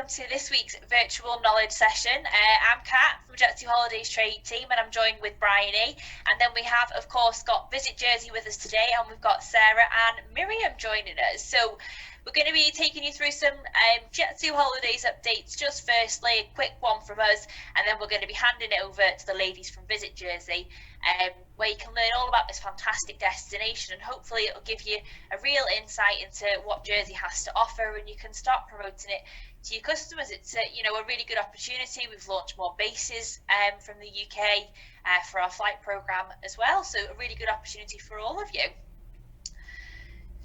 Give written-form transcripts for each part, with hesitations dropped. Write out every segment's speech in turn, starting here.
to this week's virtual knowledge session. I'm Kat from Jet2holidays trade team, and I'm joined with Bryony. And then we have, of course, got Visit Jersey with us today, and we've got Sarah and Miriam joining us. So we're going to be taking you through some Jet2holidays updates. Just firstly, a quick one from us, and then we're going to be handing it over to the ladies from Visit Jersey, where you can learn all about this fantastic destination, and hopefully it'll give you a real insight into what Jersey has to offer, and you can start promoting it to your customers. It's a really good opportunity. We've launched more bases from the UK for our flight program as well, so a really good opportunity for all of you.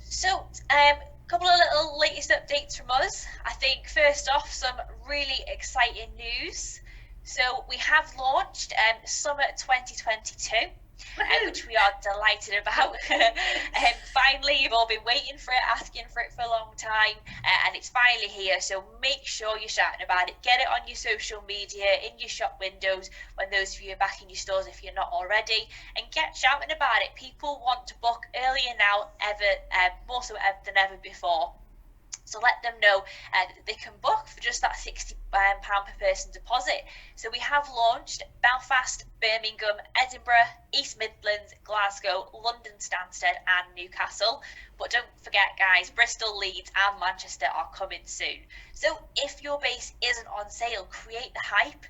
So a couple of little latest updates from us. I think first off, some really exciting news. So we have launched Summer 2022, which we are delighted about. Finally, you've all been waiting for it, asking for it for a long time, and it's finally here. So make sure you're shouting about it. Get it on your social media, in your shop windows, when those of you are back in your stores if you're not already, and get shouting about it. People want to book earlier now, more so than ever before. So let them know that they can book for just that £60 per person deposit. So we have launched Belfast, Birmingham, Edinburgh, East Midlands, Glasgow, London, Stansted and Newcastle. But don't forget, guys, Bristol, Leeds and Manchester are coming soon. So if your base isn't on sale, create the hype.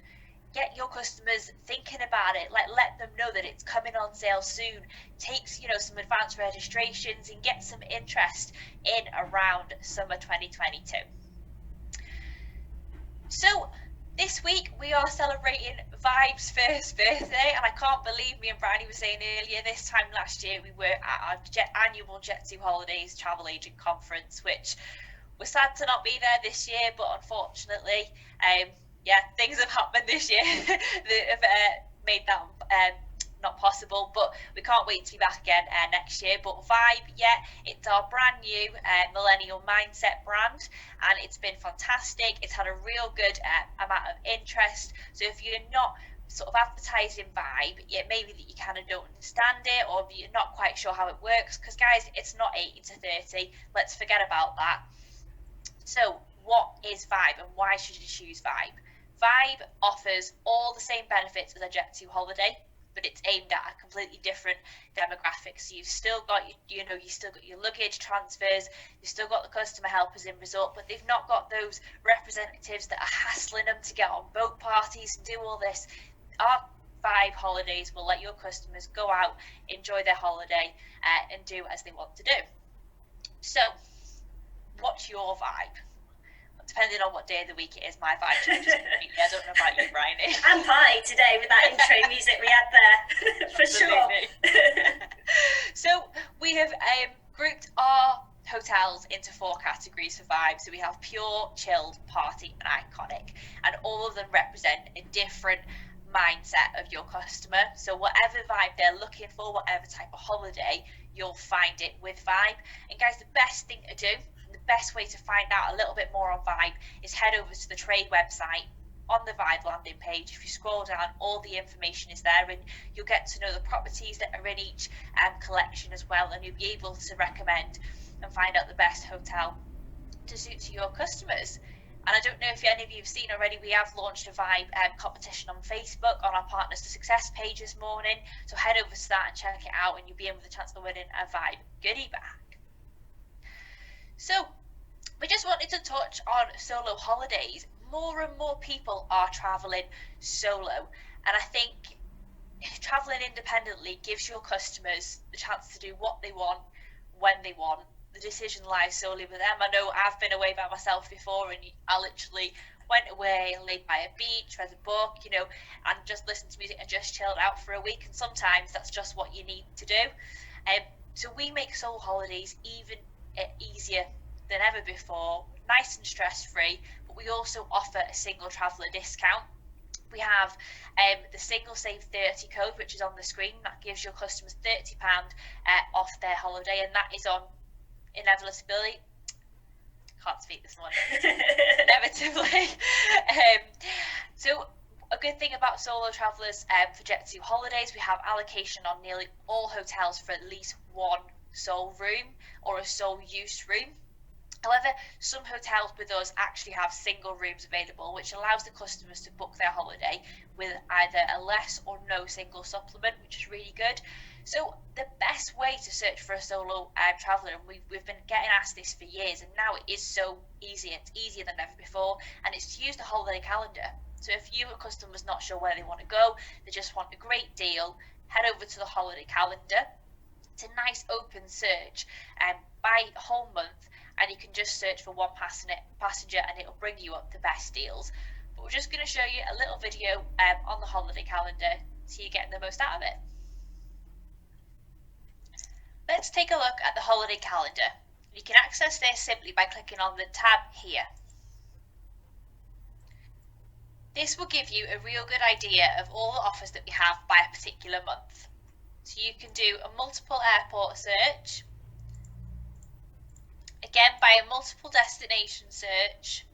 Get your customers thinking about it. Let them know that it's coming on sale soon. Take some advanced registrations and get some interest in around summer 2022. So this week we are celebrating Vibe's first birthday, and I can't believe me and Bryony were saying earlier, this time last year we were at our annual Jet2holidays travel agent conference, which we're sad to not be there this year, but unfortunately things have happened this year that have made that not possible, but we can't wait to be back again next year. But Vibe, it's our brand new millennial mindset brand, and it's been fantastic. It's had a real good amount of interest. So if you're not sort of advertising Vibe, maybe that you kind of don't understand it, or you're not quite sure how it works, because guys, it's not 80 to 30. Let's forget about that. So what is Vibe, and why should you choose Vibe? Vibe offers all the same benefits as a Jet2holiday, but it's aimed at a completely different demographic. So you've still got your luggage transfers, you've still got the customer helpers in resort, but they've not got those representatives that are hassling them to get on boat parties and do all this. Our Vibe holidays will let your customers go out, enjoy their holiday, and do as they want to do. So, what's your Vibe? Depending on what day of the week it is, my vibe changes completely. I don't know about you, Bryony. I'm high today with that intro music we had there, for sure. So we have grouped our hotels into 4 categories for Vibe. So we have pure, chilled, party and iconic, and all of them represent a different mindset of your customer. So whatever vibe they're looking for, whatever type of holiday, you'll find it with Vibe. And guys, the best thing to do, the best way to find out a little bit more on Vibe, is head over to the trade website on the Vibe landing page. If you scroll down, all the information is there, and you'll get to know the properties that are in each collection as well, and you'll be able to recommend and find out the best hotel to suit to your customers. And I don't know if any of you have seen already, we have launched a Vibe competition on Facebook on our Partners to Success page this morning. So head over to that and check it out, and you'll be in with a chance of winning a Vibe goodie bag. So we just wanted to touch on solo holidays. More and more people are traveling solo, and I think traveling independently gives your customers the chance to do what they want when they want. The decision lies solely with them. I know I've been away by myself before, and I literally went away and laid by a beach, read a book, and just listened to music and just chilled out for a week. And sometimes that's just what you need to do. So we make solo holidays even easier than ever before, nice and stress-free, but we also offer a single traveller discount. We have the single save 30 code, which is on the screen. That gives your customers £30 off their holiday, and that is on inevitably, can't speak this morning, inevitably. So a good thing about solo travellers for Jet2holidays, we have allocation on nearly all hotels for at least one sole room or a sole use room. However, some hotels with us actually have single rooms available, which allows the customers to book their holiday with either a less or no single supplement, which is really good. So the best way to search for a solo traveller, and we've been getting asked this for years, and now it is so easy, it's easier than ever before, and it's to use the holiday calendar. So if you, a customer's not sure where they want to go, they just want a great deal, head over to the holiday calendar. It's a nice open search by whole month, and you can just search for one passenger and it'll bring you up the best deals. But we're just going to show you a little video on the holiday calendar so you're getting the most out of it. Let's take a look at the holiday calendar. You can access this simply by clicking on the tab here. This will give you a real good idea of all the offers that we have by a particular month. So you can do a multiple airport search, again by a multiple destination search,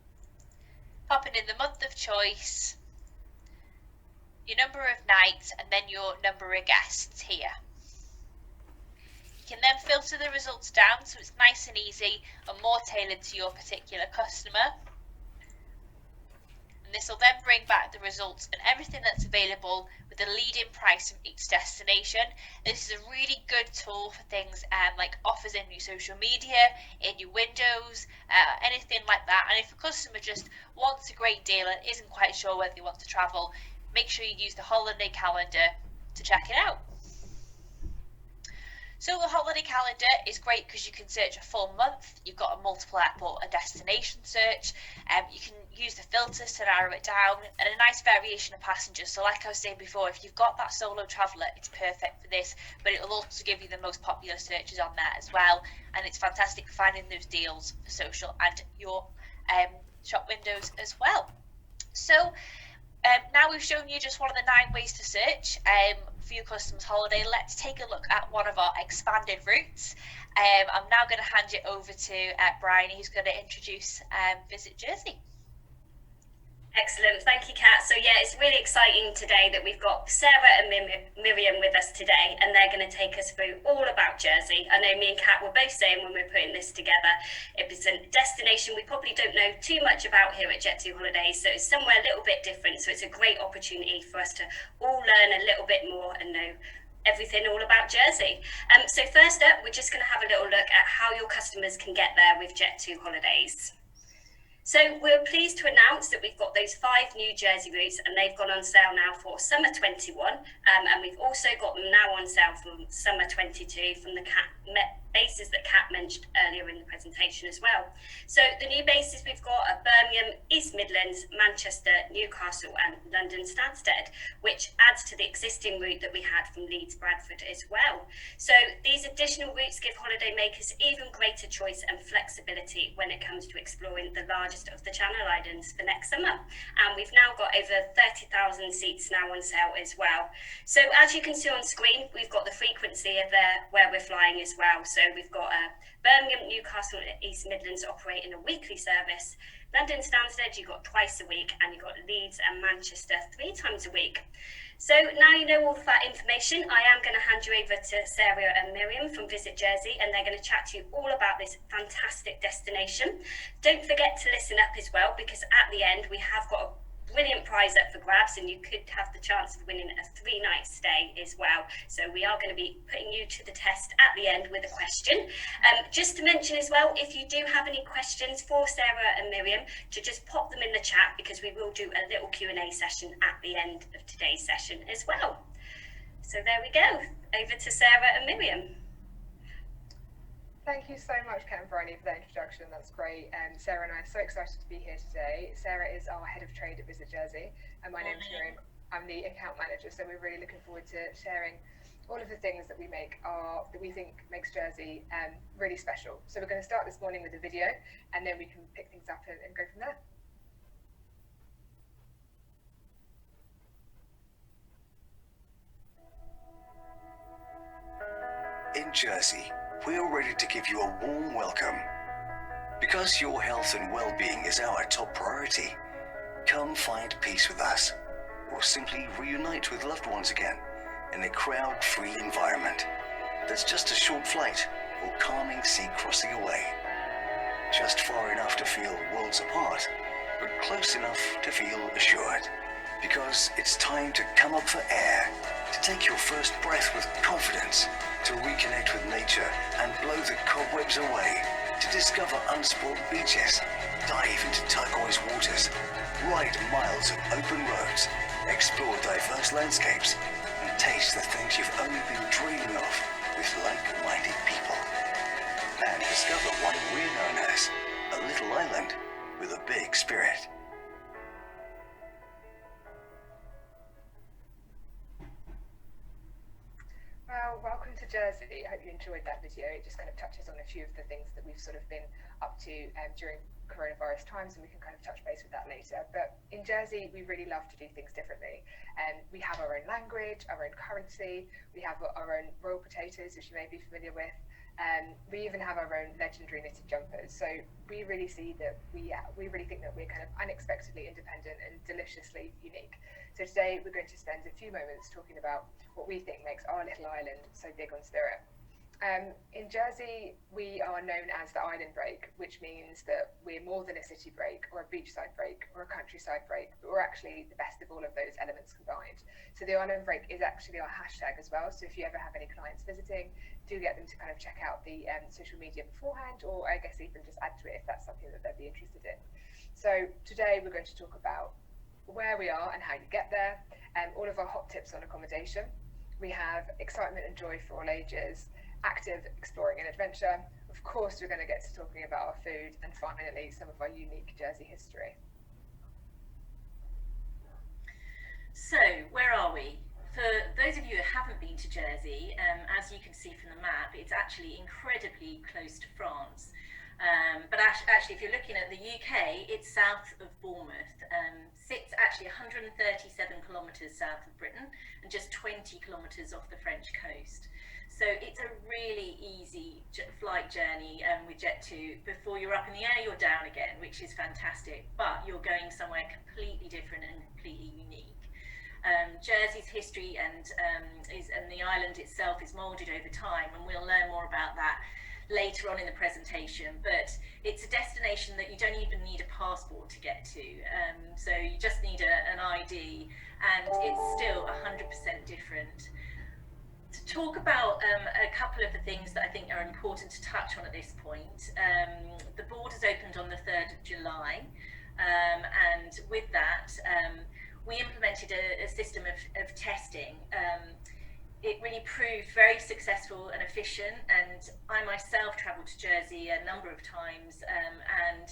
popping in the month of choice, your number of nights, and then your number of guests here. You can then filter the results down so it's nice and easy and more tailored to your particular customer. And this will then bring back the results and everything that's available with a lead-in price from each destination. This is a really good tool for things like offers in your social media, in your windows, anything like that. And if a customer just wants a great deal and isn't quite sure whether they want to travel, make sure you use the holiday calendar to check it out. So the holiday calendar is great because you can search a full month. You've got a multiple airport and destination search. You can use the filters to narrow it down, and a nice variation of passengers. So like I was saying before, if you've got that solo traveller, it's perfect for this, but it will also give you the most popular searches on there as well. And it's fantastic for finding those deals for social and your shop windows as well. So now we've shown you just one of the 9 ways to search for your customer's holiday. Let's take a look at one of our expanded routes. I'm now going to hand you over to Brian, who's going to introduce Visit Jersey. Excellent, thank you, Kat. So yeah, it's really exciting today that we've got Sarah and Miriam with us today, and they're going to take us through all about Jersey. I know me and Kat were both saying when we were putting this together, it was a destination we probably don't know too much about here at Jet2holidays, so it's somewhere a little bit different, so it's a great opportunity for us to all learn a little bit more and know everything all about Jersey. So first up, we're just going to have a little look at how your customers can get there with Jet2holidays. So we're pleased to announce that we've got those 5 new Jersey routes, and they've gone on sale now for summer 21, and we've also got them now on sale from summer 22 from the bases that Kat mentioned earlier in the presentation as well. So the new bases we've got are Birmingham, East Midlands, Manchester, Newcastle and London Stansted, which adds to the existing route that we had from Leeds Bradford as well. So these additional routes give holiday makers even greater choice and flexibility when it comes to exploring the largest of the Channel Islands for next summer. And we've now got over 30,000 seats now on sale as well. So as you can see on screen, we've got the frequency of where we're flying as well. So we've got Birmingham, Newcastle and East Midlands operating a weekly service. London Stansted, you've got twice a week, and you've got Leeds and Manchester 3 times a week. So now you know all of that information, I am going to hand you over to Sarah and Miriam from Visit Jersey, and they're going to chat to you all about this fantastic destination. Don't forget to listen up as well, because at the end we have got a brilliant prize up for grabs, and you could have the chance of winning a 3-night stay as well. So we are going to be putting you to the test at the end with a question. Just to mention as well, if you do have any questions for Sarah and Miriam, to just pop them in the chat, because we will do a little Q&A session at the end of today's session as well. So there we go, over to Sarah and Miriam. Thank you so much, Kat and Bryony, for that introduction. That's great. Sarah and I are so excited to be here today. Sarah is our head of trade at Visit Jersey, and my name's Miriam. I'm the account manager, so we're really looking forward to sharing all of the things that we think makes Jersey really special. So we're going to start this morning with a video, and then we can pick things up and go from there. In Jersey, we are ready to give you a warm welcome. Because your health and well-being is our top priority, come find peace with us, or simply reunite with loved ones again in a crowd-free environment that's just a short flight or calming sea crossing away. just far enough to feel worlds apart, but close enough to feel assured. Because it's time to come up for air, to take your first breath with confidence, to reconnect with nature and blow the cobwebs away, to discover unspoiled beaches, dive into turquoise waters, ride miles of open roads, explore diverse landscapes, and taste the things you've only been dreaming of with like-minded people. And discover what we're known as a little island with a big spirit. Well, welcome to Jersey. I hope you enjoyed that video. It just kind of touches on a few of the things that we've sort of been up to during coronavirus times, and we can kind of touch base with that later. But in Jersey, we really love to do things differently. We have our own language, our own currency, we have our own royal potatoes, which you may be familiar with. We even have our own legendary knitted jumpers. So we really see that we really think that we're kind of unexpectedly independent and deliciously unique. So today we're going to spend a few moments talking about what we think makes our little island so big on spirit. In Jersey, we are known as the island break, which means that we're more than a city break or a beachside break or a countryside break, but we're actually the best of all of those elements combined. So the island break is actually our hashtag as well. So if you ever have any clients visiting, do get them to kind of check out the social media beforehand, or I guess even just add to it if that's something that they'd be interested in. So today we're going to talk about where we are and how you get there, all of our hot tips on accommodation. We have excitement and joy for all ages, active exploring and adventure. Of course, we're going to get to talking about our food, and finally, some of our unique Jersey history. So, where are we? For those of you who haven't been to Jersey, as you can see from the map, it's actually incredibly close to France. But actually, if you're looking at the UK, it's south of Bournemouth, sits actually 137 kilometres south of Britain and just 20 kilometres off the French coast. So it's a really easy flight journey with Jet2. Before you're up in the air, you're down again, which is fantastic, but you're going somewhere completely different and completely unique. Jersey's history and the island itself is moulded over time, and we'll learn more about that later on in the presentation, but it's a destination that you don't even need a passport to get to, so you just need an ID, and it's still 100% different. To talk about a couple of the things that I think are important to touch on at this point, the borders opened on the 3rd of July, and with that we implemented a system of testing. It really proved very successful and efficient, and I myself travelled to Jersey a number of times, and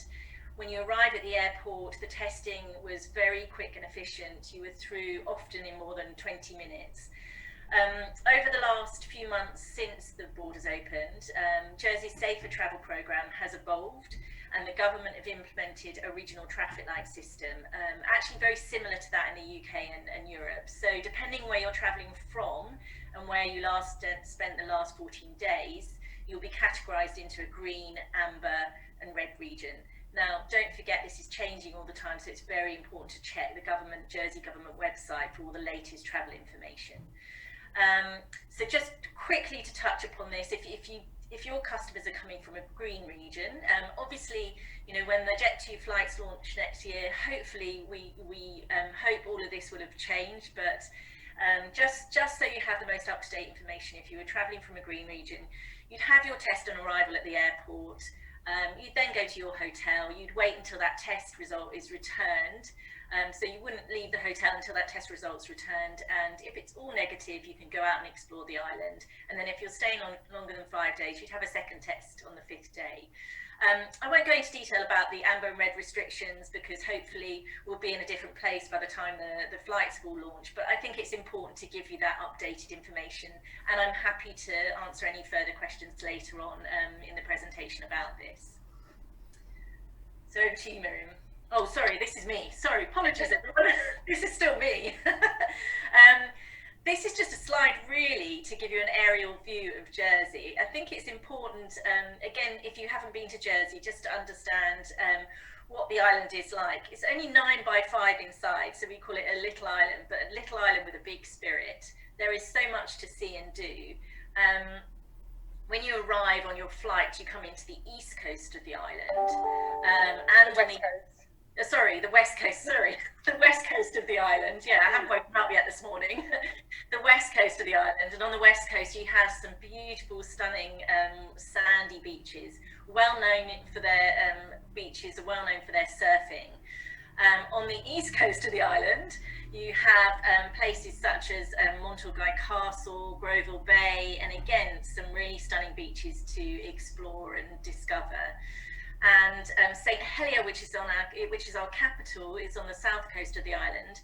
when you arrive at the airport, the testing was very quick and efficient. You were through often in more than 20 minutes. Over the last few months since the borders opened, Jersey's Safer Travel Programme has evolved, and the government have implemented a regional traffic light system, actually very similar to that in the UK and Europe. So depending where you're travelling from and where you last spent the last 14 days, you'll be categorised into a green, amber and red region. Now, don't forget, this is changing all the time, so it's very important to check the Jersey government website for all the latest travel information. So just quickly to touch upon this, if your customers are coming from a green region, obviously, you know, when the Jet2 flights launch next year, hopefully we hope all of this will have changed, but just so you have the most up-to-date information, if you were traveling from a green region, you'd have your test on arrival at the airport. You'd then go to your hotel, you'd wait until that test result is returned. So you wouldn't leave the hotel until that test result's returned, and if it's all negative, you can go out and explore the island. And then if you're staying on longer than 5 days, you'd have a second test on the 5th day. I won't go into detail about the amber and red restrictions, because hopefully we'll be in a different place by the time the flights will launch, but I think it's important to give you that updated information, and I'm happy to answer any further questions later on in the presentation about this. So over to you, Miriam. Oh, sorry, this is me. Sorry, apologies everyone. This is still me. This is just a slide really to give you an aerial view of Jersey. I think it's important, again, if you haven't been to Jersey, just to understand what the island is like. It's only 9 by 5 inside, so we call it a little island, but a little island with a big spirit. There is so much to see and do. We when you arrive on your flight, you come into the east coast of the island, and The West Coast. The west coast. Sorry, the west coast of the island. Yeah, I haven't woken up yet this morning. The west coast of the island, and on the west coast you have some beautiful, stunning sandy beaches, well known for their surfing. On the east coast of the island, you have places such as Montalguy Castle, Groville Bay, and again some really stunning beaches to explore and discover. And St Helier, which is our capital, is on the south coast of the island.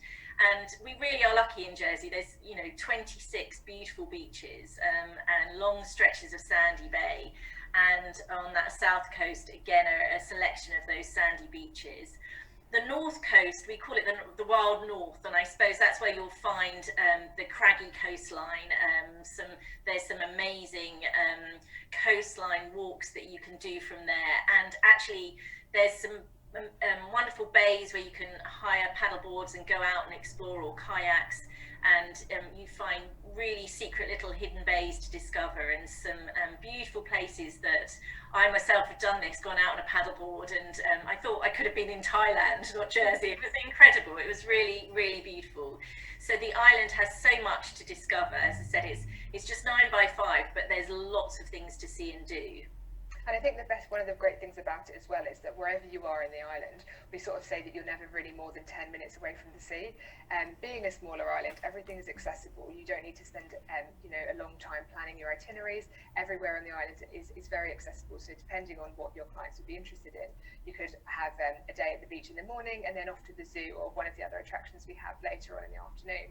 And we really are lucky in Jersey. There's 26 beautiful beaches and long stretches of sandy bay. And on that south coast, again, a selection of those sandy beaches. The north coast, we call it the wild north, and I suppose that's where you'll find the craggy coastline. There's some amazing coastline walks that you can do from there, and actually there's some wonderful bays where you can hire paddle boards and go out and explore, or kayaks, and you find really secret little hidden bays to discover, and some beautiful places that I myself have done this, gone out on a paddleboard, and I thought I could have been in Thailand, not Jersey. It was incredible. It was really, really beautiful. So the island has so much to discover. As I said, it's just 9 by 5, but there's lots of things to see and do. And I think one of the great things about it as well is that wherever you are in the island, we sort of say that you're never really more than 10 minutes away from the sea. Being a smaller island, everything is accessible. You don't need to spend a long time planning your itineraries. Everywhere on the island is very accessible. So depending on what your clients would be interested in, you could have a day at the beach in the morning and then off to the zoo or one of the other attractions we have later on in the afternoon.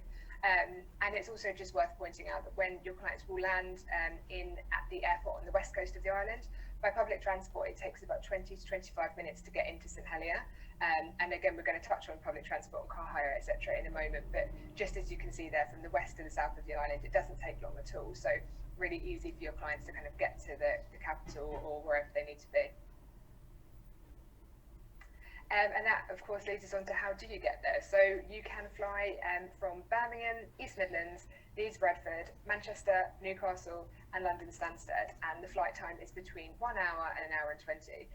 And it's also just worth pointing out that when your clients will land at the airport on the west coast of the island, by public transport, it takes about 20 to 25 minutes to get into St Helier. And again, we're going to touch on public transport and car hire, etc. in a moment. But just as you can see there, from the west to the south of the island, it doesn't take long at all. So really easy for your clients to kind of get to the capital or wherever they need to be. And that, of course, leads us on to how do you get there. So you can fly from Birmingham, East Midlands, Leeds, Bradford, Manchester, Newcastle, and London Stansted. And the flight time is between 1 hour and 1 hour and 20.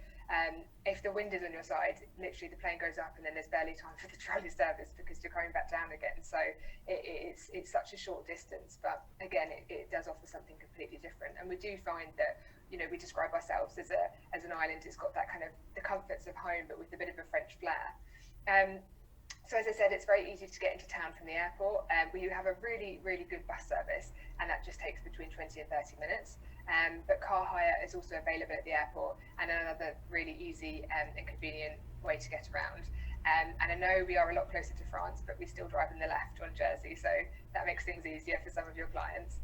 If the wind is on your side, literally the plane goes up and then there's barely time for the trolley service because you're coming back down again. So it's such a short distance, but again, it does offer something completely different. And we do find that we describe ourselves as an island. It's got that kind of the comforts of home, but with a bit of a French flair. So as I said, it's very easy to get into town from the airport. We have a really, really good bus service, and that just takes between 20 and 30 minutes. But car hire is also available at the airport, and another really easy and convenient way to get around. And I know we are a lot closer to France, but we still drive in the left on Jersey, so that makes things easier for some of your clients.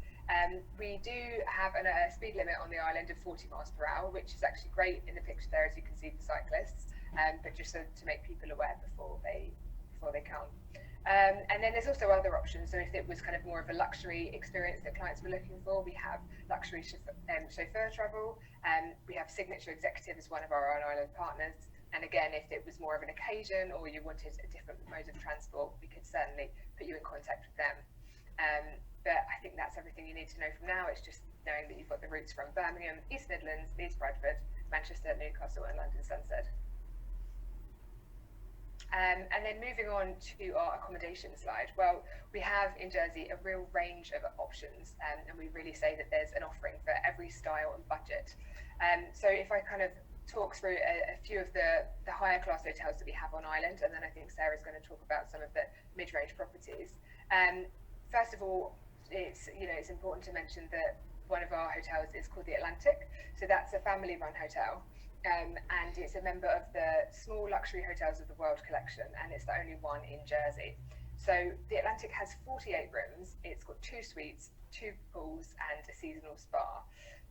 We do have a speed limit on the island of 40 miles per hour, which is actually great in the picture there, as you can see, for cyclists, but just so to make people aware before they come. And then there's also other options. So if it was kind of more of a luxury experience that clients were looking for, we have luxury chauffeur travel. We have Signature Executive as one of our on-island partners. And again, if it was more of an occasion or you wanted a different mode of transport, we could certainly put you in contact with them. But I think that's everything you need to know from now. It's just knowing that you've got the routes from Birmingham, East Midlands, Leeds, Bradford, Manchester, Newcastle, and London Stansted. And then moving on to our accommodation slide. Well, we have in Jersey a real range of options, and we really say that there's an offering for every style and budget. So if I kind of talk through a few of the higher class hotels that we have on island, and then I think Sarah's going to talk about some of the mid-range properties. First of all, it's important to mention that one of our hotels is called the Atlantic. So that's a family-run hotel. And it's a member of the Small Luxury Hotels of the World collection, and it's the only one in Jersey. So the Atlantic has 48 rooms. It's got 2 suites, 2 pools, and a seasonal spa.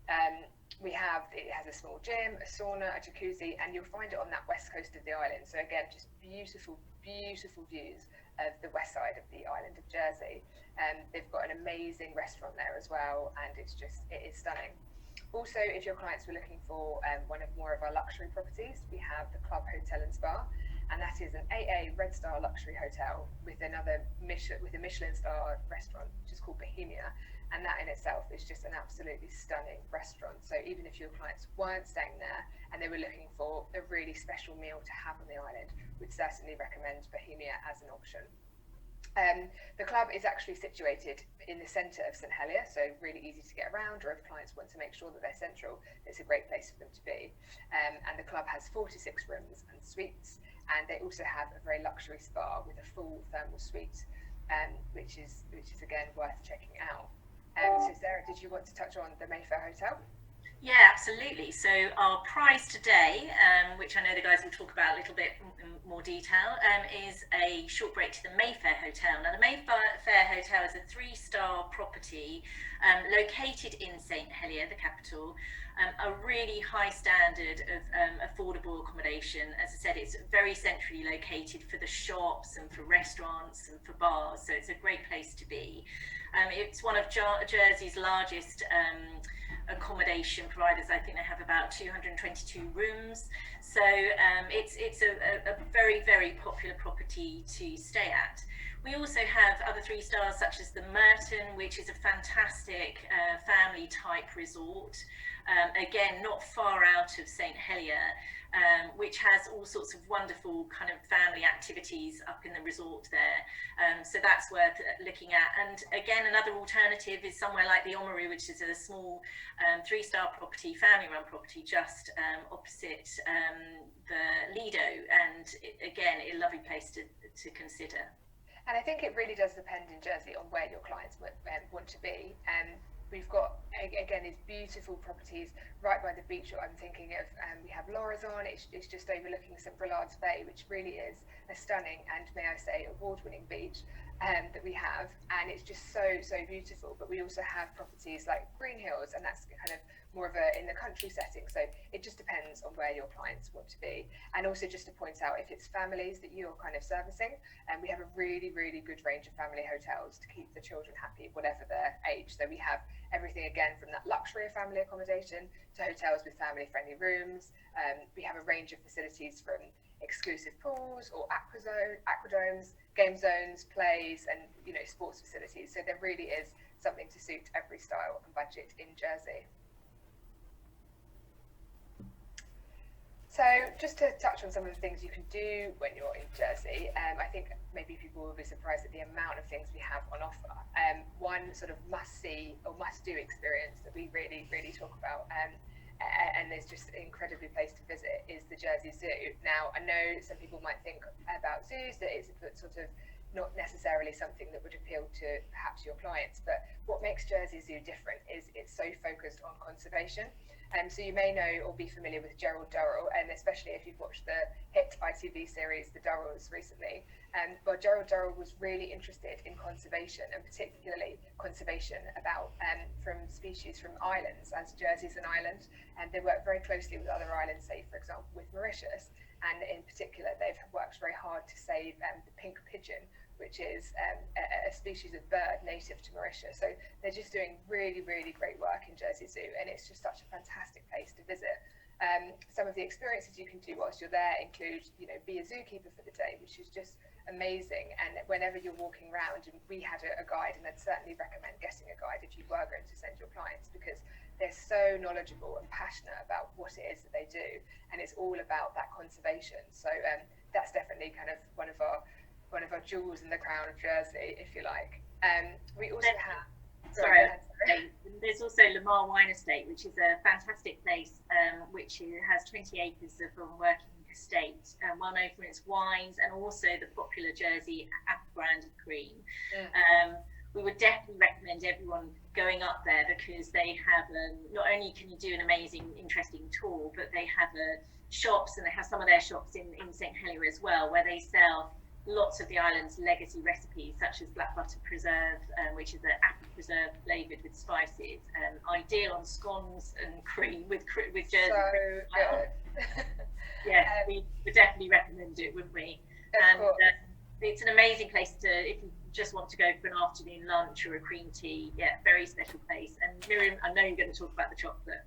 It has a small gym, a sauna, a jacuzzi, and you'll find it on that west coast of the island. So again, just beautiful, beautiful views of the west side of the island of Jersey. They've got an amazing restaurant there as well, and it is stunning. Also, if your clients were looking for more of our luxury properties, we have the Club Hotel and Spa, and that is an AA Red Star luxury hotel with a Michelin star restaurant, which is called Bohemia. And that in itself is just an absolutely stunning restaurant. So even if your clients weren't staying there and they were looking for a really special meal to have on the island, we'd certainly recommend Bohemia as an option. The club is actually situated in the centre of St Helier, so really easy to get around, or if clients want to make sure that they're central, it's a great place for them to be. And the club has 46 rooms and suites, and they also have a very luxury spa with a full thermal suite, which is again worth checking out. So Sarah, did you want to touch on the Mayfair Hotel? Yeah, absolutely. So our prize today, which I know the guys will talk about a little bit in more detail, is a short break to the Mayfair Hotel. Now, the Mayfair Hotel is a 3-star property located in St Helier, the capital. A really high standard of affordable accommodation. As I said, it's very centrally located for the shops and for restaurants and for bars, so it's a great place to be. It's one of Jersey's largest accommodation providers. I think they have about 222 rooms, so it's a very, very popular property to stay at. We also have other 3-stars such as the Merton, which is a fantastic family type resort, again not far out of St Helier, which has all sorts of wonderful kind of family activities up in the resort there. So that's worth looking at. And again, another alternative is somewhere like the Oamaru, which is a small 3-star property, family-run property, just opposite the Lido. And again, a lovely place to consider. And I think it really does depend in Jersey on where your clients want to be. We've got, again, these beautiful properties right by the beach. I'm thinking of, we have Lorazon, it's just overlooking St Brillard's Bay, which really is a stunning and, may I say, award-winning beach that we have. And it's just so, so beautiful. But we also have properties like Green Hills, and that's kind of more of a in the country setting. So it just depends on where your clients want to be. And also just to point out, if it's families that you're kind of servicing, and we have a really, really good range of family hotels to keep the children happy, whatever their age. So we have everything again from that luxury of family accommodation to hotels with family friendly rooms. We have a range of facilities from exclusive pools or aquadomes, game zones, plays, and sports facilities. So there really is something to suit every style and budget in Jersey. So just to touch on some of the things you can do when you're in Jersey, I think maybe people will be surprised at the amount of things we have on offer. One sort of must-see or must-do experience that we really, really talk about, and there's just an incredibly place to visit, is the Jersey Zoo. Now, I know some people might think about zoos that it's sort of not necessarily something that would appeal to perhaps your clients, but what makes Jersey Zoo different is it's so focused on conservation. So you may know or be familiar with Gerald Durrell, and especially if you've watched the hit ITV series The Durrells recently. Well, Gerald Durrell was really interested in conservation, and particularly conservation about from species from islands, as Jersey's an island, and they work very closely with other islands, say for example with Mauritius, and in particular they've worked very hard to save the pink pigeon, which is a species of bird native to Mauritius. So they're just doing really, really great work in Jersey Zoo, and it's just such a fantastic place to visit. Some of the experiences you can do whilst you're there include, be a zookeeper for the day, which is just amazing. And whenever you're walking around, and we had a guide, and I'd certainly recommend getting a guide if you were going to send your clients, because they're so knowledgeable and passionate about what it is that they do, and it's all about that conservation. So that's definitely kind of one of our jewels in the crown of Jersey, if you like. We also have... Sorry. There's also Lamar Wine Estate, which is a fantastic place, which has 20 acres of a working estate, well known for its wines and also the popular Jersey apple brand of cream. We would definitely recommend everyone going up there, because they have not only can you do an amazing, interesting tour, but they have shops, and they have some of their shops in St Helier as well, where they sell lots of the island's legacy recipes, such as black butter preserve, which is an apple preserve flavoured with spices, ideal on scones and cream with Jersey cream. So good. Yes, we would definitely recommend it, wouldn't we? And it's an amazing place if you just want to go for an afternoon lunch or a cream tea. Yeah, very special place. And Miriam, I know you're going to talk about the chocolate.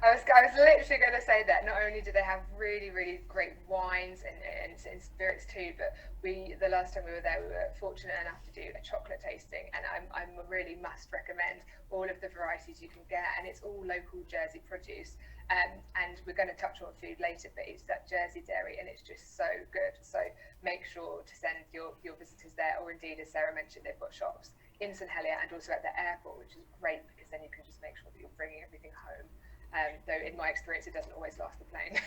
I was literally going to say that. Not only do they have really, really great wines and spirits too, but the last time we were there, we were fortunate enough to do a chocolate tasting, and I really must recommend all of the varieties you can get, and it's all local Jersey produce. And we're going to touch on food later, but it's that Jersey dairy, and it's just so good. So make sure to send your visitors there, or indeed, as Sarah mentioned, they've got shops in St Helier and also at the airport, which is great because then you can just make sure that you're bringing everything home. Though in my experience, it doesn't always last the plane.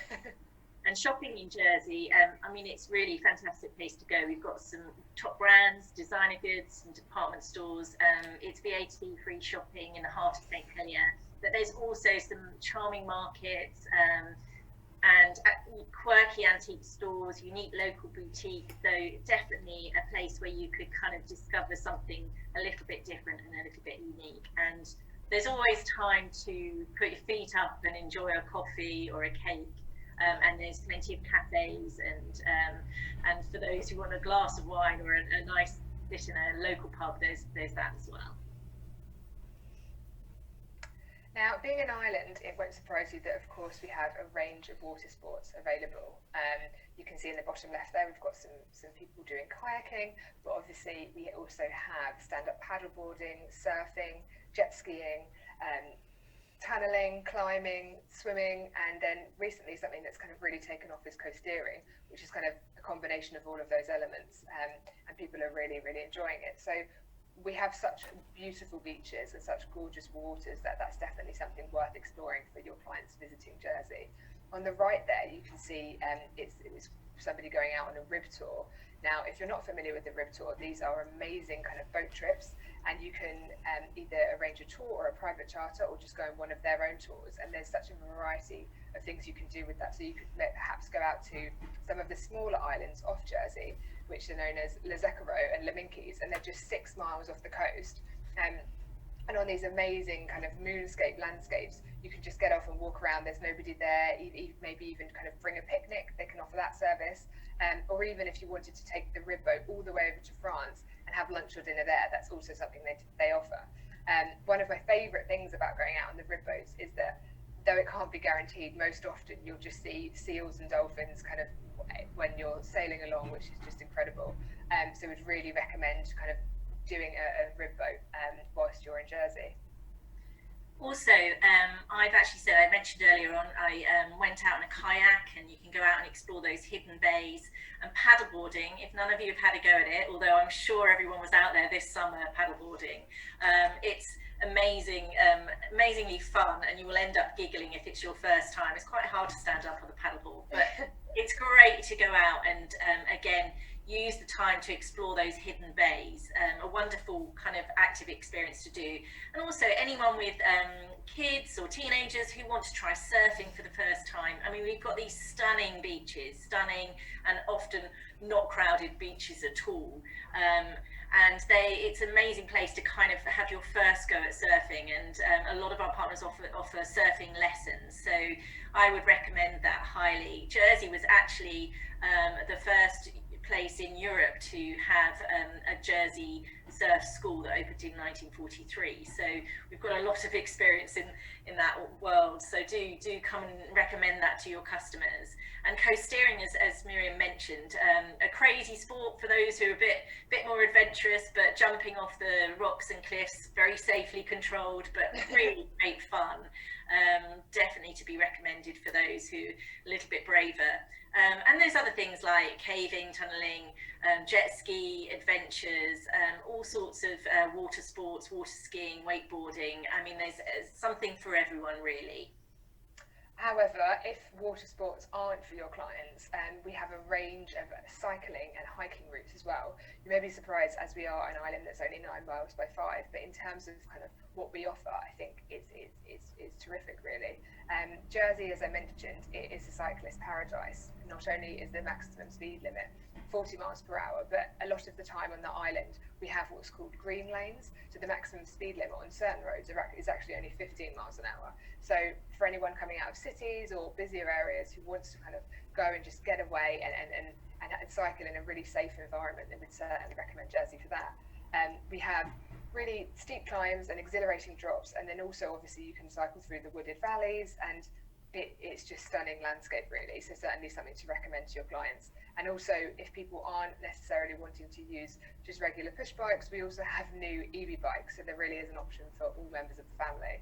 And shopping in Jersey, I mean, it's really a fantastic place to go. We've got some top brands, designer goods, and department stores. It's VAT-free shopping in the heart of St Helier. But there's also some charming markets and quirky antique stores, unique local boutiques. So definitely a place where you could kind of discover something a little bit different and a little bit unique. And there's always time to put your feet up and enjoy a coffee or a cake. And there's plenty of cafes, and for those who want a glass of wine or a nice sit in a local pub, there's that as well. Now, being an island, it won't surprise you that, of course, we have a range of water sports available. You can see in the bottom left there, we've got some people doing kayaking, but obviously we also have stand-up paddleboarding, surfing, jet skiing, tunneling, climbing, swimming, and then recently something that's kind of really taken off is coasteering, which is kind of a combination of all of those elements, and people are really, really enjoying it. So we have such beautiful beaches and such gorgeous waters that's definitely something worth exploring for your clients visiting Jersey. On the right there, you can see it was somebody going out on a rib tour. Now, if you're not familiar with the rib tour, these are amazing kind of boat trips, and you can either arrange a tour or a private charter, or just go on one of their own tours. And there's such a variety of things you can do with that. So you could perhaps go out to some of the smaller islands off Jersey, which are known as Lezecaro and Laminkes, and they're just 6 miles off the coast. And on these amazing kind of moonscape landscapes, you can just get off and walk around. There's nobody there, maybe even kind of bring a picnic. They can offer that service. Or even if you wanted to take the rib boat all the way over to France and have lunch or dinner there, that's also something they offer. One of my favourite things about going out on the rib boats is that, though it can't be guaranteed, most often you'll just see seals and dolphins kind of when you're sailing along, which is just incredible. So we'd really recommend kind of doing a rib boat whilst you're in Jersey. Also, I mentioned earlier on, I went out in a kayak, and you can go out and explore those hidden bays. And paddleboarding, if none of you have had a go at it, although I'm sure everyone was out there this summer paddleboarding, it's amazingly fun, and you will end up giggling if it's your first time. It's quite hard to stand up on the paddleboard, but it's great to go out and again use the time to explore those hidden bays. A wonderful kind of active experience to do. And also anyone with kids or teenagers who want to try surfing for the first time. I mean, we've got these stunning beaches, stunning and often not crowded beaches at all. And it's an amazing place to kind of have your first go at surfing, and a lot of our partners offer surfing lessons, so I would recommend that highly. Jersey was actually the first place in Europe to have a Jersey surf school that opened in 1943, so we've got a lot of experience in that world, so do come and recommend that to your customers. And coasteering, as Miriam mentioned, a crazy sport for those who are a bit more adventurous, but jumping off the rocks and cliffs, very safely controlled, but really great fun. Definitely to be recommended for those who are a little bit braver. And there's other things like caving, tunneling, jet ski adventures, all sorts of water sports, water skiing, wakeboarding. I mean, there's something for everyone, really. However, if water sports aren't for your clients, we have a range of cycling and hiking routes as well. You may be surprised, as we are an island that's only 9 miles by 5, but in terms of kind of what we offer, I think it's terrific, really. Jersey, as I mentioned, it is a cyclist paradise. Not only is the maximum speed limit 40 miles per hour, but a lot of the time on the island we have what's called green lanes, so the maximum speed limit on certain roads is actually only 15 miles an hour. So for anyone coming out of cities or busier areas who wants to kind of go and just get away and cycle in a really safe environment, then we'd certainly recommend Jersey for that. We have really steep climbs and exhilarating drops, and then also obviously you can cycle through the wooded valleys, and it's just stunning landscape really. So certainly something to recommend to your clients. And also, if people aren't necessarily wanting to use just regular push bikes, we also have new EV bikes, so there really is an option for all members of the family.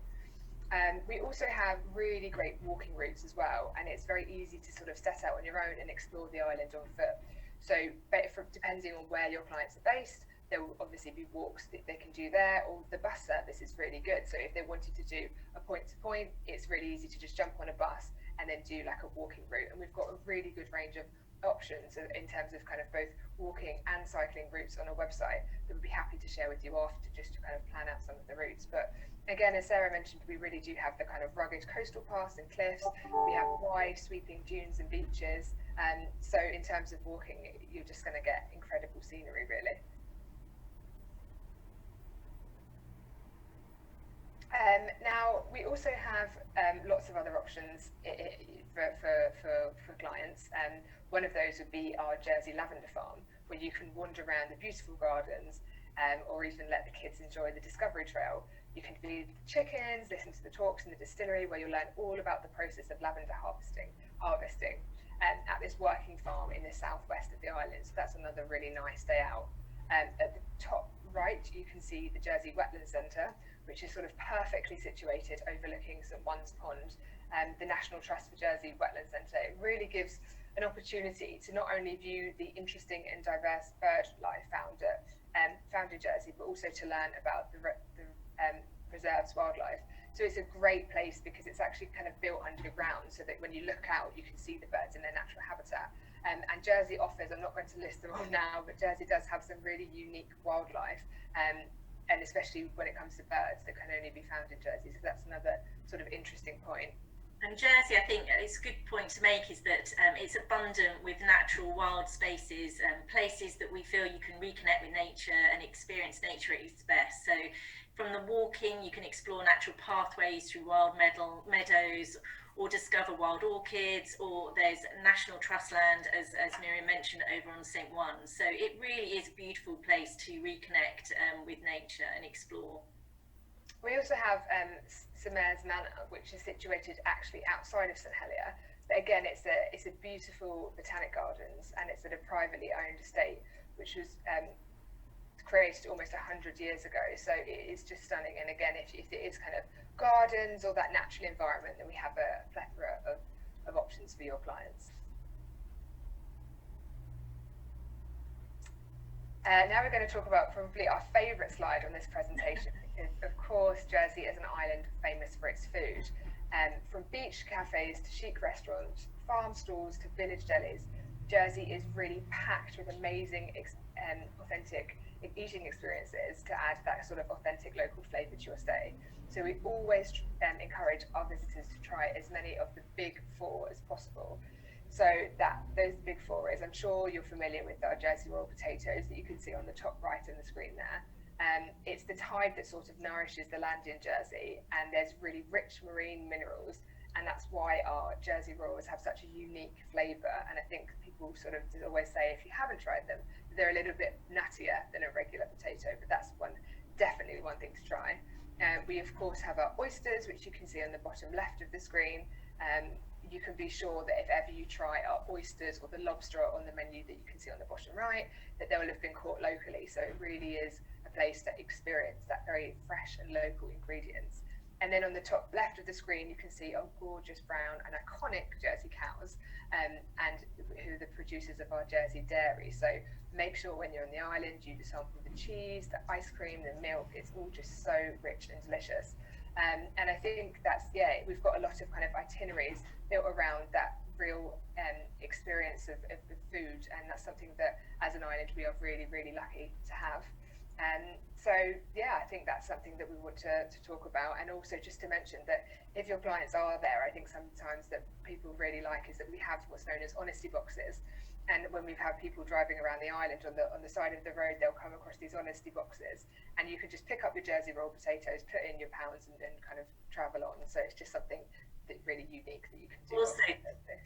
We also have really great walking routes as well, and it's very easy to sort of set out on your own and explore the island on foot. So depending on where your clients are based, there will obviously be walks that they can do there, or the bus service is really good. So if they wanted to do a point to point, it's really easy to just jump on a bus and then do like a walking route. And we've got a really good range of options in terms of kind of both walking and cycling routes on our website that we'd be happy to share with you after, just to kind of plan out some of the routes. But again, as Sarah mentioned, we really do have the kind of rugged coastal paths and cliffs. We have wide sweeping dunes and beaches. So in terms of walking, you're just going to get incredible scenery really. Now, we also have lots of other options for clients. One of those would be our Jersey Lavender Farm, where you can wander around the beautiful gardens, or even let the kids enjoy the Discovery Trail. You can feed the chickens, listen to the talks in the distillery, where you'll learn all about the process of lavender harvesting at this working farm in the southwest of the island. So that's another really nice day out. At the top right, you can see the Jersey Wetland Centre, which is sort of perfectly situated overlooking St One's Pond. The National Trust for Jersey Wetland Centre, it really gives an opportunity to not only view the interesting and diverse bird life found in Jersey, but also to learn about the reserve's wildlife. So it's a great place because it's actually kind of built underground, so that when you look out, you can see the birds in their natural habitat. And Jersey offers, I'm not going to list them all now, but Jersey does have some really unique wildlife, and especially when it comes to birds that can only be found in Jersey. So that's another sort of interesting point. And Jersey, I think it's a good point to make, is that it's abundant with natural wild spaces, places that we feel you can reconnect with nature and experience nature at its best. So from the walking, you can explore natural pathways through wild meadows, or discover wild orchids, or there's National Trust land, as Miriam mentioned, over on St One's. So it really is a beautiful place to reconnect with nature and explore. We also have St Mary's Manor, which is situated actually outside of St Helier. But again, it's a beautiful botanic gardens, and it's at a privately owned estate, which was created almost 100 years ago. So it is just stunning. And again, if it is kind of gardens or that natural environment, then we have a plethora of options for your clients. Now we're going to talk about probably our favourite slide on this presentation, because of course Jersey is an island famous for its food. From beach cafes to chic restaurants, farm stalls to village delis, Jersey is really packed with amazing authentic eating experiences to add that sort of authentic local flavour to your stay. So we always encourage our visitors to try as many of the big four as possible. So those big four is, I'm sure you're familiar with our Jersey Royal potatoes that you can see on the top right of the screen there. It's the tide that sort of nourishes the land in Jersey, and there's really rich marine minerals, and that's why our Jersey Royals have such a unique flavour. And I think people sort of always say, if you haven't tried them, they're a little bit nuttier than a regular potato, but that's definitely one thing to try. We of course have our oysters, which you can see on the bottom left of the screen. You can be sure that if ever you try our oysters or the lobster on the menu that you can see on the bottom right, that they will have been caught locally. So it really is a place to experience that very fresh and local ingredients. And then on the top left of the screen, you can see our gorgeous brown and iconic Jersey cows, and who are the producers of our Jersey dairy. So make sure when you're on the island, you sample the cheese, the ice cream, the milk. It's all just so rich and delicious. And I think we've got a lot of kind of itineraries built around that real experience of food, and that's something that as an island we are really, really lucky to have. I think that's something that we want to talk about. And also just to mention that if your clients are there, I think sometimes that people really like is that we have what's known as honesty boxes. And when we've had people driving around the island on the side of the road, they'll come across these honesty boxes, and you can just pick up your Jersey Royal potatoes, put in your pounds, and then kind of travel on. So it's just something really unique that you can do. Also,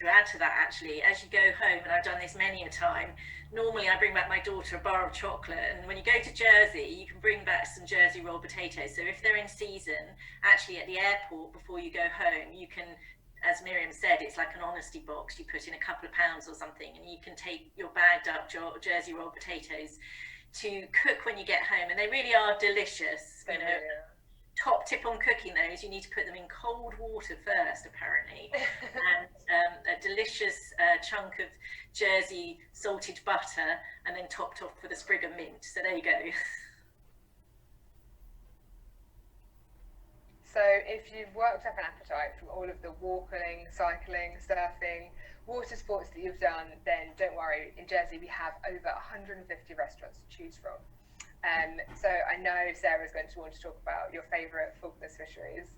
to add to that, actually, as you go home, and I've done this many a time, normally I bring back my daughter a bar of chocolate, and when you go to Jersey, you can bring back some Jersey rolled potatoes. So if they're in season, actually at the airport before you go home, you can, as Miriam said, it's like an honesty box. You put in a couple of pounds or something, and you can take your bagged up Jersey rolled potatoes to cook when you get home, and they really are delicious. You know, top tip on cooking those: you need to put them in cold water first, apparently, and a delicious chunk of Jersey salted butter, and then topped off with a sprig of mint. So there you go. So if you've worked up an appetite from all of the walking, cycling, surfing, water sports that you've done, then don't worry. In Jersey, we have over 150 restaurants to choose from. So I know Sarah's going to want to talk about your favourite Faulkner's fisheries.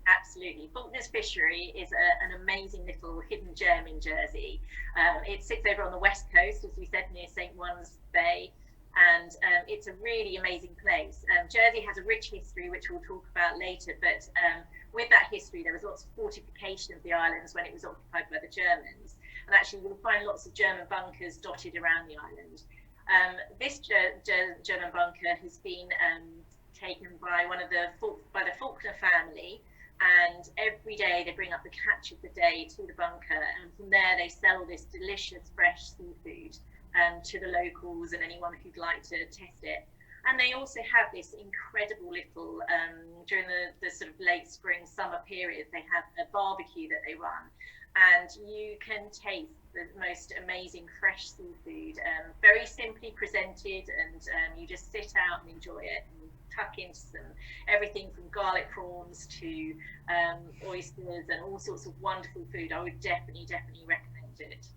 Absolutely. Faulkner's Fishery is an amazing little hidden gem in Jersey. It sits over on the west coast, as we said, near St. One's Bay, and it's a really amazing place. Jersey has a rich history, which we'll talk about later, but with that history, there was lots of fortification of the islands when it was occupied by the Germans, and actually you'll find lots of German bunkers dotted around the island. This German bunker has been taken by the Faulkner family, and every day they bring up the catch of the day to the bunker, and from there they sell this delicious fresh seafood to the locals and anyone who'd like to test it. And they also have this incredible little, during the sort of late spring, summer period, they have a barbecue that they run, and you can taste the most amazing fresh seafood, very simply presented, and you just sit out and enjoy it and tuck into everything from garlic prawns to oysters and all sorts of wonderful food. I would definitely recommend it.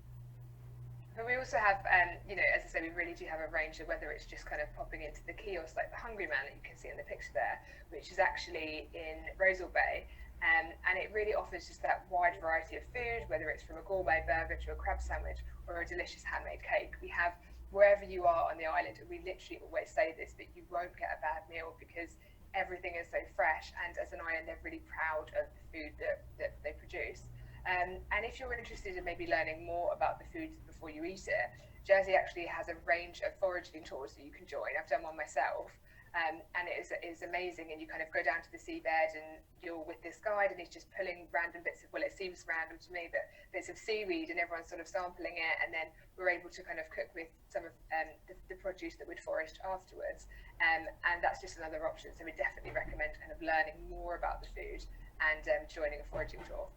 But we also have, you know, as I said, we really do have a range of, whether it's just kind of popping into the kiosk like the Hungry Man that you can see in the picture there, which is actually in Rosal Bay. And it really offers just that wide variety of food, whether it's from a gourmet burger to a crab sandwich or a delicious handmade cake. We have, wherever you are on the island, we literally always say this, but you won't get a bad meal because everything is so fresh, and as an island, they're really proud of the food that they produce. And if you're interested in maybe learning more about the food before you eat it, Jersey actually has a range of foraging tours that you can join. I've done one myself, and it is amazing. And you kind of go down to the seabed, and you're with this guide, and he's just pulling random bits of, well, it seems random to me, but bits of seaweed, and everyone's sort of sampling it. And then we're able to kind of cook with some of the produce that we'd foraged afterwards. And that's just another option. So we definitely recommend kind of learning more about the food and joining a foraging tour.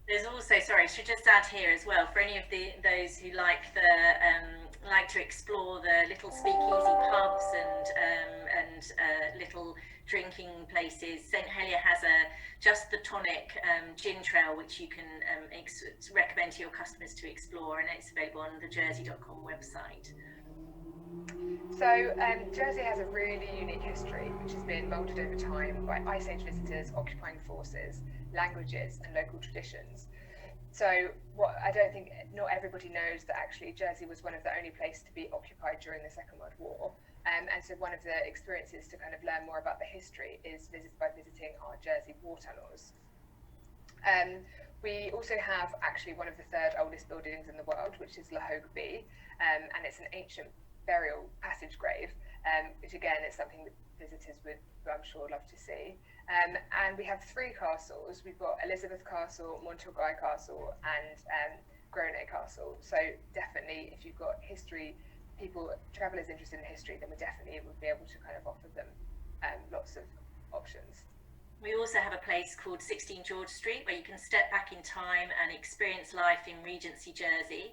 There's also, sorry, I should just add here as well, for any of those who like to explore the little speakeasy pubs and little drinking places, St. Helier has just the tonic gin trail, which you can recommend to your customers to explore, and it's available on the Jet2holidays.com website. So Jersey has a really unique history, which has been molded over time by Ice Age visitors, occupying forces, languages, and local traditions. So what I don't think, not everybody knows that actually Jersey was one of the only places to be occupied during the Second World War. And so one of the experiences to kind of learn more about the history is by visiting our Jersey war tunnels. We also have actually one of the third oldest buildings in the world, which is La Hogue B, and it's an ancient burial passage grave, which again is something that visitors would, I'm sure, love to see. And we have three castles. We've got Elizabeth Castle, Montorgueil Castle, and Grosvenor Castle. So definitely, if you've got history, travelers interested in history, then we definitely would be able to kind of offer them lots of options. We also have a place called 16 George Street, where you can step back in time and experience life in Regency, Jersey,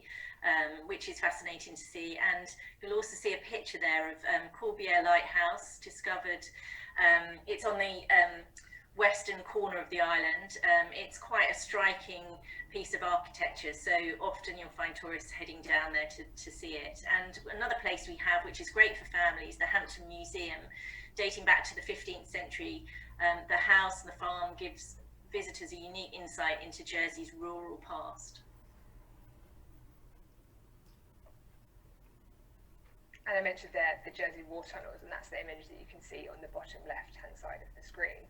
which is fascinating to see. And you'll also see a picture there of Corbière Lighthouse, discovered. It's on the western corner of the island. It's quite a striking piece of architecture, so often you'll find tourists heading down there to see it. And another place we have, which is great for families, the Hampton Museum, dating back to the 15th century. The house and the farm gives visitors a unique insight into Jersey's rural past. And I mentioned there the Jersey war tunnels, and that's the image that you can see on the bottom left-hand side of the screen.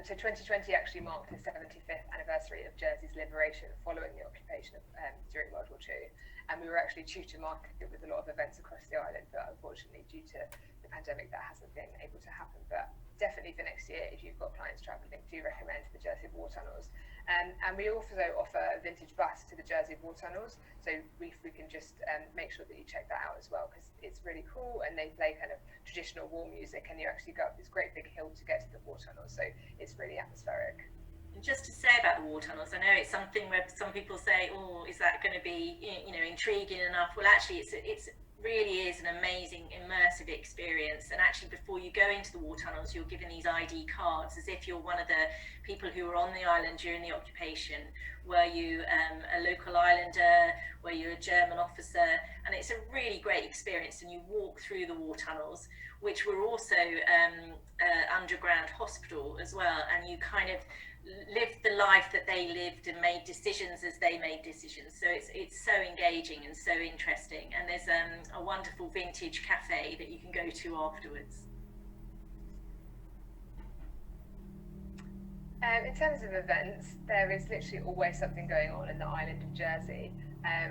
So 2020 actually marked the 75th anniversary of Jersey's liberation following the occupation during World War II. And we were actually due to market it with a lot of events across the island, but unfortunately due to the pandemic that hasn't been able to happen. But definitely for next year, if you've got clients travelling, do recommend the Jersey War Tunnels. And we also offer a vintage bus to the Jersey War Tunnels, so we can just make sure that you check that out as well, because it's really cool, and they play kind of traditional war music, and you actually go up this great big hill to get to the war tunnels, so it's really atmospheric. And just to say about the war tunnels, I know it's something where some people say, oh, is that going to be, you know, intriguing enough? Well, actually, it's really is an amazing immersive experience, and actually before you go into the war tunnels you're given these ID cards as if you're one of the people who were on the island during the occupation. Were you a local islander, were you a German officer? And it's a really great experience, and you walk through the war tunnels, which were also underground hospital as well, and you kind of lived the life that they lived and made decisions as they made decisions. So it's so engaging and so interesting, and there's a wonderful vintage cafe that you can go to afterwards. In terms of events, there is literally always something going on in the island of Jersey.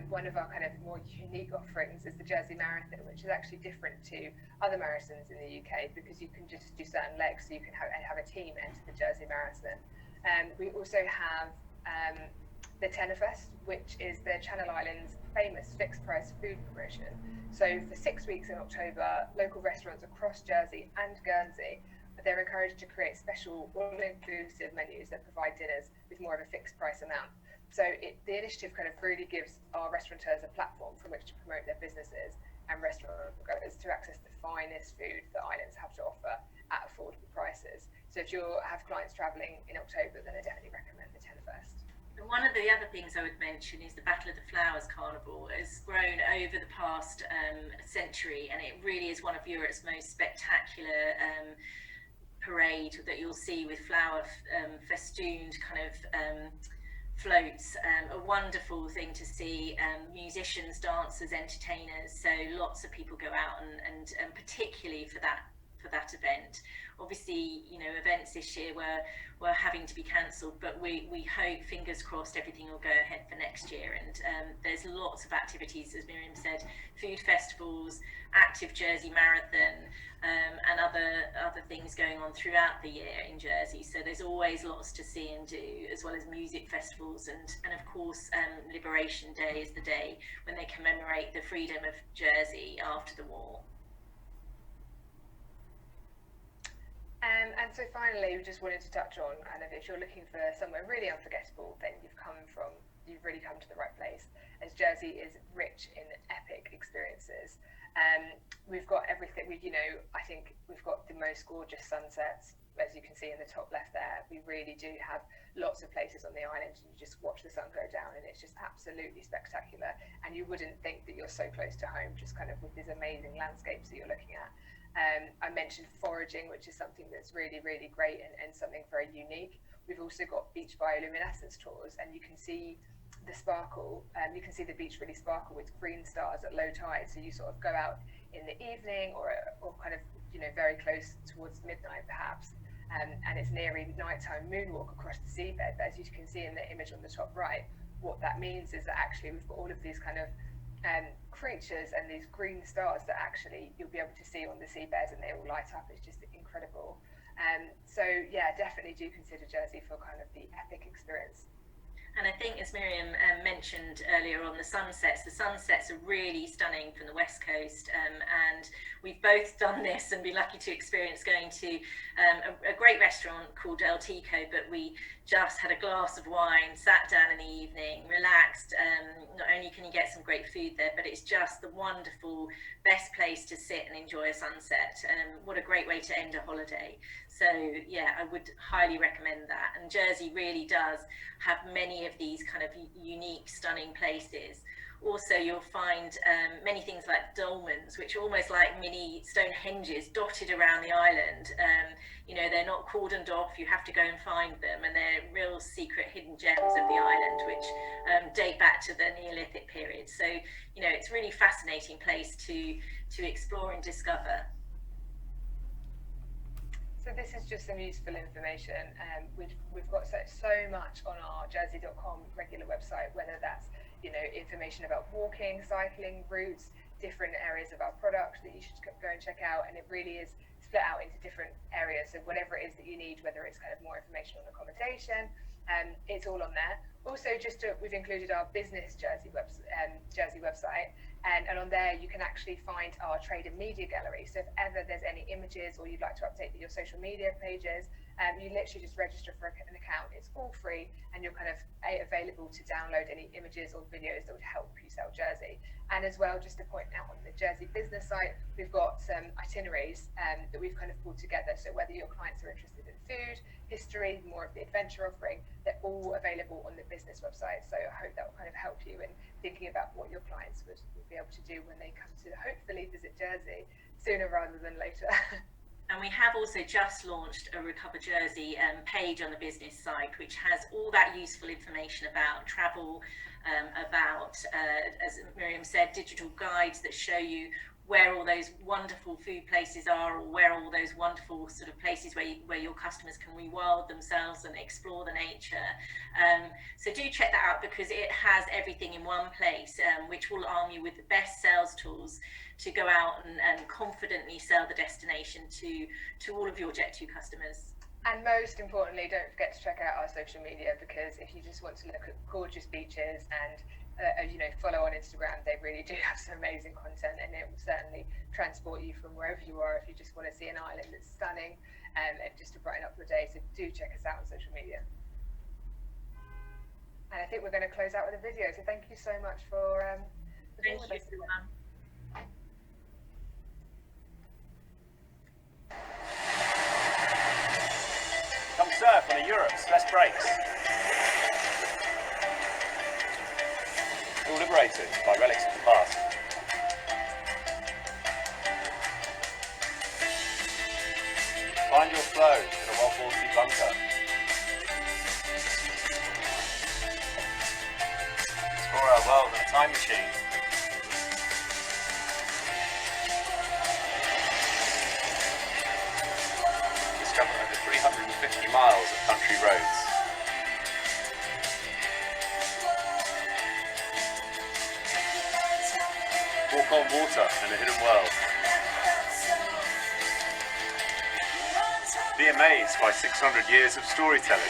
One of our kind of more unique offerings is the Jersey Marathon, which is actually different to other marathons in the UK because you can just do certain legs, so you can have a team enter the Jersey Marathon. We also have the Tennerfest, which is the Channel Islands' famous fixed price food promotion. So for 6 weeks in October, local restaurants across Jersey and Guernsey, they're encouraged to create special all-inclusive menus that provide dinners with more of a fixed price amount. So the initiative kind of really gives our restaurateurs a platform from which to promote their businesses and restaurant goers to access the finest food that islands have to offer at affordable prices. So if you have clients travelling in October, then I definitely recommend the Tennerfest. And one of the other things I would mention is the Battle of the Flowers Carnival has grown over the past century, and it really is one of Europe's most spectacular parade that you'll see with flower festooned kind of floats. A wonderful thing to see, musicians, dancers, entertainers, so lots of people go out and particularly for that event. Obviously, you know, events this year were having to be cancelled, but we hope, fingers crossed, everything will go ahead for next year. And there's lots of activities, as Miriam said, food festivals, active Jersey Marathon, and other things going on throughout the year in Jersey. So there's always lots to see and do, as well as music festivals, and of course Liberation Day is the day when they commemorate the freedom of Jersey after the war. And so finally, we just wanted to touch on kind of, if you're looking for somewhere really unforgettable, then you've really come to the right place, as Jersey is rich in epic experiences. We've got everything. I think we've got the most gorgeous sunsets, as you can see in the top left there. We really do have lots of places on the island, and you just watch the sun go down, and it's just absolutely spectacular. And you wouldn't think that you're so close to home, just kind of with these amazing landscapes that you're looking at. I mentioned foraging, which is something that's really, really great and something very unique. We've also got beach bioluminescence tours, and you can see the sparkle. You can see the beach really sparkle with green stars at low tide. So you sort of go out in the evening or kind of, very close towards midnight perhaps. And it's nearly nighttime moonwalk across the seabed. But as you can see in the image on the top right, what that means is that actually we've got all of these kind of creatures and these green stars that actually you'll be able to see on the seabed, and they all light up. It's just incredible. So yeah, definitely do consider Jersey for kind of the epic experience. And I think, as Miriam mentioned earlier on, the sunsets are really stunning from the west coast, and we've both done this and been lucky to experience going to a great restaurant called El Tico, but we just had a glass of wine, sat down in the evening, relaxed. Not only can you get some great food there, but it's just the wonderful, best place to sit and enjoy a sunset. What a great way to end a holiday. So yeah, I would highly recommend that. And Jersey really does have many of these kind of unique, stunning places. Also, you'll find many things like dolmens, which are almost like mini Stonehenges dotted around the island. They're not cordoned off, you have to go and find them, and they're real secret hidden gems of the island, which date back to the Neolithic period. So, it's a really fascinating place to explore and discover. So this is just some useful information. We've got so much on our Jet2holidays.com regular website, whether that's information about walking, cycling, routes, different areas of our product that you should go and check out, and it really is split out into different areas. So whatever it is that you need, whether it's kind of more information on accommodation, it's all on there. Also, we've included our business Jersey website, and on there you can actually find our trade and media gallery. So if ever there's any images or you'd like to update your social media pages, you literally just register for an account. It's all free, and you're kind of available to download any images or videos that would help you sell Jersey. And as well, just to point out, on the Jersey business site, we've got some itineraries that we've kind of pulled together. So whether your clients are interested in food, history, more of the adventure offering, they're all available on the business website. So I hope that will kind of help you in thinking about what your clients would be able to do when they come to hopefully visit Jersey sooner rather than later. And we have also just launched a Recover Jersey page on the business site, which has all that useful information about travel, about, as Miriam said, digital guides that show you where all those wonderful food places are, or where all those wonderful sort of places where your customers can rewild themselves and explore the nature. So do check that out, because it has everything in one place, which will arm you with the best sales tools to go out and confidently sell the destination to all of your Jet2 customers. And most importantly, don't forget to check out our social media, because if you just want to look at gorgeous beaches and follow on Instagram, they really do have some amazing content, and it will certainly transport you from wherever you are if you just want to see an island that's stunning and just to brighten up your day. So do check us out on social media. And I think we're going to close out with a video. So thank you so much for being with us. Come surf on a Europe's best breaks. Feel liberated by relics of the past. Find your flow in a World War II bunker. Explore our world in a time machine. Discover over 350 miles of country roads. Walk on water in a hidden world. Be amazed by 600 years of storytelling.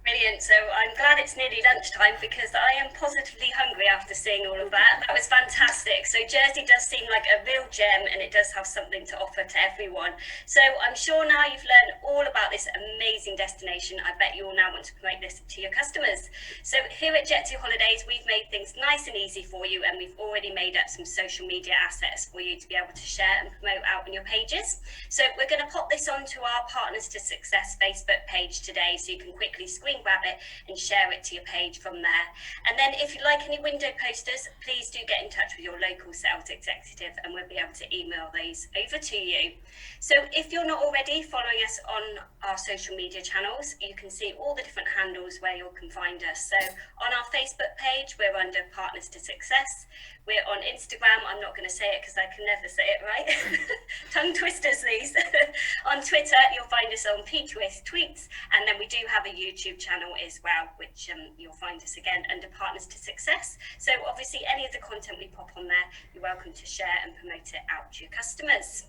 Brilliant. So I'm glad it's nearly lunchtime, because I am positively hungry after seeing all of that. That was fantastic. So Jersey does seem like a real gem, and it does have something to offer to everyone. So I'm sure now you've learned all about this amazing destination. I bet you all now want to promote this to your customers. So here at Jet2holidays, we've made things nice and easy for you, and we've already made up some social media assets for you to be able to share and promote out on your pages. So we're going to pop this onto our Partners to Success Facebook page today, so you can quickly screen grab it and share it to your page from there. And then if you like any window posters, please do get in touch with your local sales executive, and we'll be able to email those over to you. So if you're not already following us on our social media channels, you can see all the different handles where you can find us. So on our Facebook page, we're under Partners to Success. We're on Instagram. I'm not going to say it because I can never say it right. Tongue twisters these. On Twitter, you'll find us on P-Twist Tweets. And then we do have a YouTube channel as well, which you'll find us again under Partners to Success. So obviously any of the content we pop on there, you're welcome to share and promote it out to your customers.